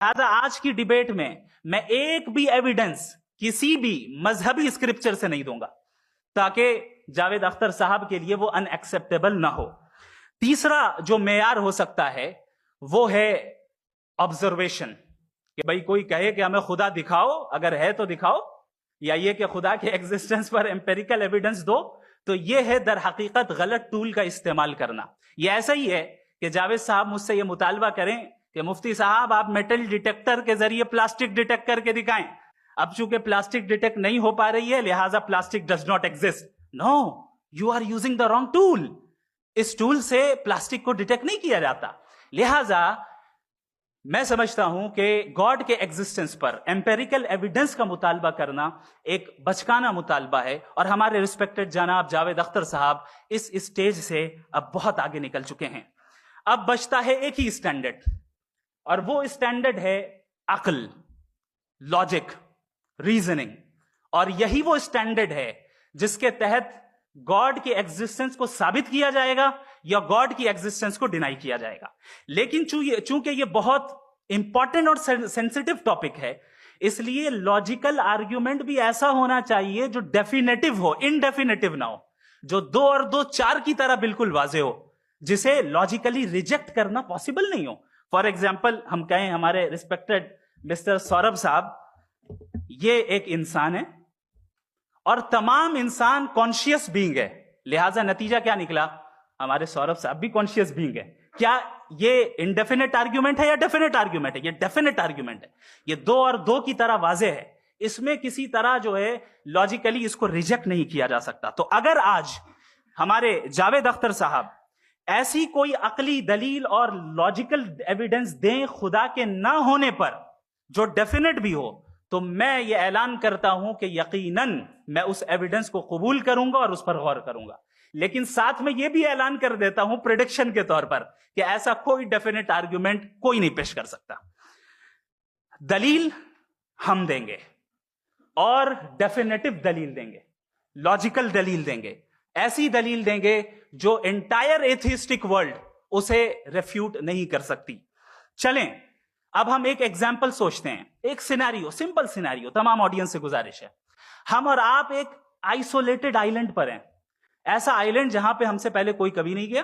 لہذا آج کی ڈیبیٹ میں ایک بھی ایویڈنس کسی بھی مذہبی اسکرپچر سے نہیں دوں گا تاکہ جاوید اختر صاحب کے لیے وہ ان ایکسپٹیبل نہ ہو. تیسرا جو معیار ہو سکتا ہے وہ ہے آبزرویشن، کہ بھائی کوئی کہے کہ ہمیں خدا دکھاؤ، اگر ہے تو دکھاؤ، یا یہ کہ خدا کے ایگزسٹنس پر امپیریکل ایویڈنس دو. تو یہ ہے در حقیقت غلط ٹول کا استعمال کرنا. یہ ایسا ہی ہے کہ جاوید صاحب مجھ سے یہ مطالبہ کریں کہ مفتی صاحب آپ میٹل ڈیٹیکٹر کے ذریعے پلاسٹک ڈیٹیکٹ کر کے دکھائیں. اب چونکہ پلاسٹک ڈیٹیکٹ نہیں ہو پا رہی ہے لہٰذا plastic does not exist. No, you are using the wrong tool. اس ٹول سے پلاسٹک کو ڈیٹیکٹ نہیں کیا جاتا. لہٰذا میں سمجھتا ہوں کہ گاڈ کے ایگزسٹنس پر امپیریکل ایویڈنس کا مطالبہ کرنا ایک بچکانہ مطالبہ ہے، اور ہمارے ریسپیکٹڈ جناب جاوید اختر صاحب اس اسٹیج سے اب بہت آگے نکل چکے ہیں. اب بچتا ہے ایک ہی اسٹینڈرڈ، اور وہ اسٹینڈرڈ ہے عقل، لاجک، ریزننگ. اور یہی وہ اسٹینڈرڈ ہے جس کے تحت گاڈ کی ایگزسٹنس کو ثابت کیا جائے گا یا گاڈ کی ایگزسٹنس کو ڈینائی کیا جائے گا. لیکن چونکہ یہ بہت امپورٹنٹ اور سینسٹیو ٹاپک ہے، اس لیے لاجیکل آرگیومنٹ بھی ایسا ہونا چاہیے جو ڈیفینیٹو ہو، انڈیفینیٹو نہ ہو، جو 2 اور 2 4 کی طرح بالکل واضح ہو، جسے لاجیکلی ریجیکٹ کرنا پاسبل نہیں ہو. فار ایگزامپل ہم کہیں ہمارے ریسپیکٹڈ مسٹر سوربھ صاحب یہ ایک انسان ہے اور تمام انسان کانشیس بینگ ہے، لہذا نتیجہ کیا نکلا؟ ہمارے سوربھ صاحب بھی کانشیس بینگ ہے. کیا یہ انڈیفینٹ آرگیومنٹ ہے یا ڈیفینٹ آرگیومنٹ ہے؟ یہ ڈیفینٹ آرگیومنٹ ہے. یہ 2 اور 2 کی طرح واضح ہے، اس میں کسی طرح جو ہے لاجیکلی اس کو ریجیکٹ نہیں کیا جا سکتا. تو اگر آج ہمارے جاوید اختر صاحب ایسی کوئی عقلی دلیل اور لاجیکل ایویڈنس دیں خدا کے نہ ہونے پر جو ڈیفینٹ بھی ہو، تو میں یہ اعلان کرتا ہوں کہ یقیناً میں اس ایویڈنس کو قبول کروں گا اور اس پر غور کروں گا. لیکن ساتھ میں یہ بھی اعلان کر دیتا ہوں پریڈکشن کے طور پر کہ ایسا کوئی ڈیفینٹ آرگیومنٹ کوئی نہیں پیش کر سکتا. دلیل ہم دیں گے اور ڈیفینیٹو دلیل دیں گے، لاجیکل دلیل دیں گے، ایسی دلیل دیں گے جو انٹائر ایتھیسٹک ورلڈ اسے ریفیوٹ نہیں کر سکتی. چلیں اب ہم ایک ایگزامپل سوچتے ہیں، ایک سینیریو، سمپل سینیریو. تمام آڈینس سے گزارش ہے، ہم اور آپ ایک آئسولیٹڈ آئیلینڈ پر ہیں، ایسا آئیلینڈ جہاں پہ ہم سے پہلے کوئی کبھی نہیں گیا.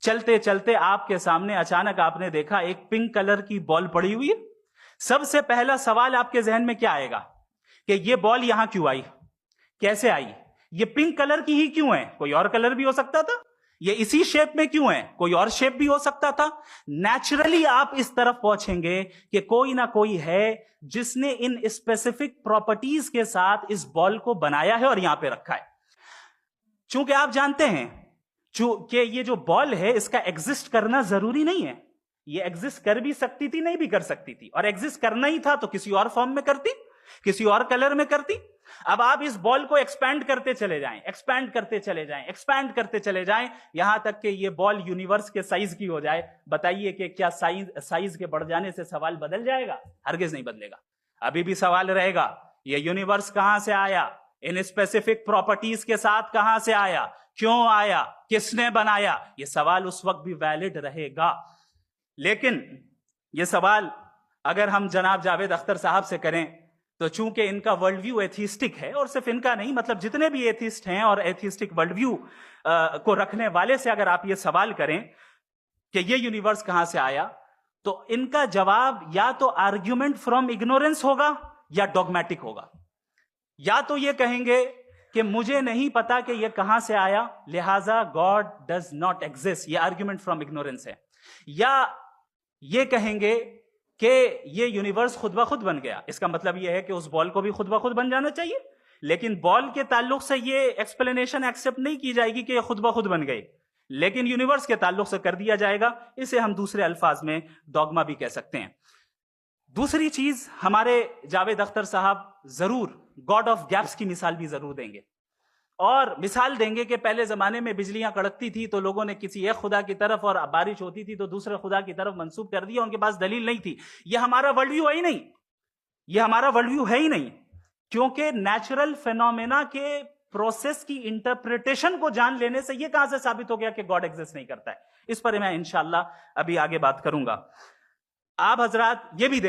چلتے چلتے آپ کے سامنے اچانک آپ نے دیکھا ایک پنک کلر کی بال پڑی ہوئی ہے. سب سے پہلا سوال آپ کے ذہن میں کیا آئے گا کہ یہ بال یہاں کیوں آئی، کیسے آئی؟ یہ پنک کلر کی ہی کیوں ہے؟ کوئی اور کلر بھی ہو سکتا تھا. یہ اسی شیپ میں کیوں ہے؟ کوئی اور شیپ بھی ہو سکتا تھا. نیچرلی آپ اس طرف پہنچیں گے کہ کوئی نہ کوئی ہے جس نے ان اسپیسیفک پراپرٹیز کے ساتھ اس بال کو بنایا ہے اور یہاں پہ رکھا ہے. چونکہ آپ جانتے ہیں کہ یہ جو بال ہے اس کا ایگزسٹ کرنا ضروری نہیں ہے. یہ ایگزسٹ کر بھی سکتی تھی، نہیں بھی کر سکتی تھی، اور ایگزسٹ کرنا ہی تھا تو کسی اور فارم میں کرتی، کسی اور کلر میں کرتی. اب آپ اس بال کو ایکسپینڈ کرتے چلے جائیں، ایکسپینڈ کرتے چلے جائیں، ایکسپینڈ کرتے چلے جائیں، یہاں تک کہ یہ بال یونیورس کے سائز کی ہو جائے. بتائیے کہ کیا سائز کے بڑھ جانے سے سوال بدل جائے گا؟ ہرگز نہیں بدلے گا. ابھی بھی سوال رہے گا یہ یونیورس کہاں سے آیا، ان اسپیسیفک پراپرٹیز کے ساتھ کہاں سے آیا، کیوں آیا، کس نے بنایا. یہ سوال اس وقت بھی ویلڈ رہے گا. لیکن یہ سوال اگر ہم جناب جاوید اختر صاحب سے کریں تو چونکہ ان کا ورلڈ ویو ایتھیسٹک ہے، اور صرف ان کا نہیں، مطلب جتنے بھی ایتھیسٹ ہیں اور ایتھیسٹک ورلڈ ویو کو رکھنے والے سے اگر آپ یہ سوال کریں کہ یہ یونیورس کہاں سے آیا، تو ان کا جواب یا تو آرگیومنٹ فرام اگنورینس ہوگا یا ڈوگمیٹک ہوگا. یا تو یہ کہیں گے کہ مجھے نہیں پتا کہ یہ کہاں سے آیا لہذا گاڈ ڈز ناٹ ایگزسٹ، یہ آرگیومنٹ فرام اگنورینس ہے. یا یہ کہیں گے کہ یہ یونیورس خود بخود بن گیا. اس کا مطلب یہ ہے کہ اس بال کو بھی خود بخود بن جانا چاہیے، لیکن بال کے تعلق سے یہ ایکسپلینیشن ایکسپٹ نہیں کی جائے گی کہ یہ خود بخود بن گئی، لیکن یونیورس کے تعلق سے کر دیا جائے گا. اسے ہم دوسرے الفاظ میں ڈوگما بھی کہہ سکتے ہیں. دوسری چیز، ہمارے جاوید اختر صاحب ضرور گاڈ آف گیپس کی مثال بھی ضرور دیں گے، اور مثال دیں گے کہ پہلے زمانے میں بجلیاں کڑکتی تھی تو لوگوں نے کسی ایک خدا کی طرف، اور بارش ہوتی تھی تو دوسرے خدا کی طرف منسوب کر دیا، ان کے پاس دلیل نہیں تھی. یہ ہمارا ورلڈ ویو ہے ہی نہیں، یہ ہمارا ورلڈ ویو ہے ہی نہیں، کیونکہ نیچرل فینومینا کے پروسیس کی انٹرپریٹیشن کو جان لینے سے یہ کہاں سے ثابت ہو گیا کہ گاڈ ایگزسٹ نہیں کرتا ہے. اس پر میں انشاءاللہ ابھی آگے بات کروں گا. آپ حضرات یہ بھی دیکھیں